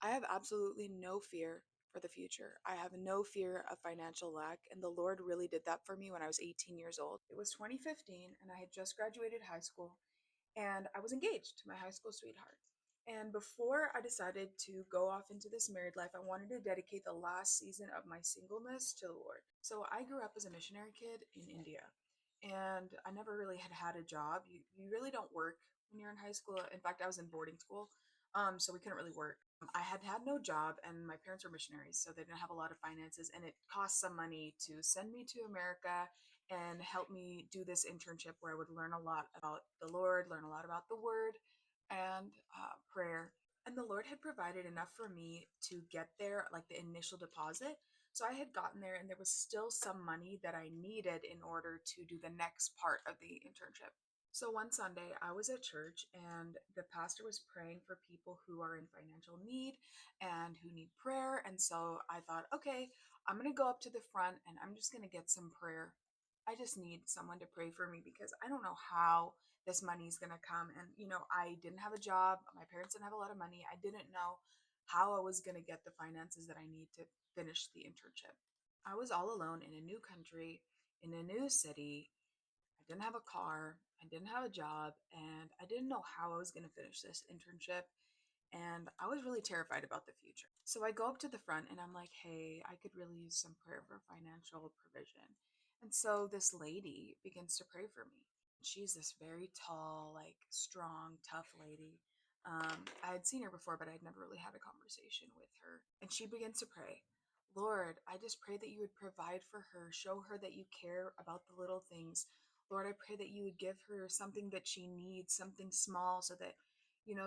I have absolutely no fear for the future. I have no fear of financial lack, and the Lord really did that for me when I was 18 years old. It was 2015, and I had just graduated high school, and I was engaged to my high school sweetheart. And before I decided to go off into this married life, I wanted to dedicate the last season of my singleness to the Lord. So I grew up as a missionary kid in India, and I never really had a job. You really don't work when you're in high school. In fact, I was in boarding school, so we couldn't really work. I had no job, and my parents were missionaries, so they didn't have a lot of finances, and it cost some money to send me to America and help me do this internship where I would learn a lot about the Lord, learn a lot about the Word, and prayer. And the Lord had provided enough for me to get there, like the initial deposit. So I had gotten there, and there was still some money that I needed in order to do the next part of the internship. So one Sunday, I was at church, and the pastor was praying for people who are in financial need and who need prayer. And so I thought, okay, I'm going to go up to the front and I'm just going to get some prayer. I just need someone to pray for me because I don't know how this money is going to come. And, I didn't have a job. My parents didn't have a lot of money. I didn't know how I was going to get the finances that I need to finish the internship. I was all alone in a new country, in a new city. I didn't have a car, I didn't have a job, and I didn't know how I was going to finish this internship. And I was really terrified about the future. So I go up to the front and I'm like, hey, I could really use some prayer for financial provision. And so this lady begins to pray for me. She's this very tall, like strong, tough lady. I had seen her before, but I'd never really had a conversation with her. And she begins to pray, Lord, I just pray that you would provide for her, show her that you care about the little things. Lord, I pray that you would give her something that she needs, something small, so that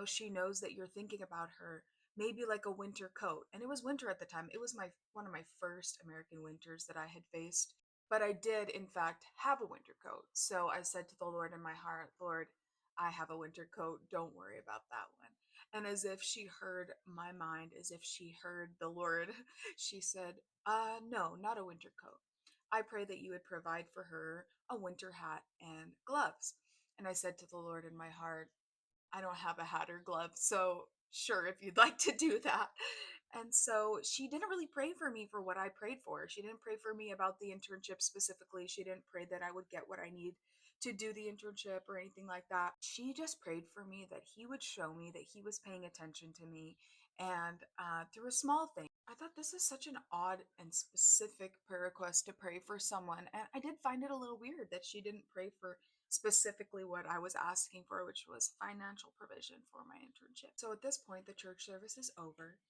she knows that you're thinking about her. Maybe like a winter coat. And it was winter at the time. It was my one of my first American winters that I had faced. But I did in fact have a winter coat. So I said to the Lord in my heart, Lord, I have a winter coat. Don't worry about that one. And as if she heard my mind, as if she heard the Lord, she said, no, not a winter coat. I pray that you would provide for her a winter hat and gloves. And I said to the Lord in my heart, I don't have a hat or glove, so sure, if you'd like to do that. And so she didn't really pray for me for what I prayed for. She didn't pray for me about the internship specifically. She didn't pray that I would get what I need to do the internship or anything like that. She just prayed for me that he would show me that he was paying attention to me. And through a small thing, I thought this is such an odd and specific prayer request to pray for someone. And I did find it a little weird that she didn't pray for specifically what I was asking for, which was financial provision for my internship. So at this point, the church service is over,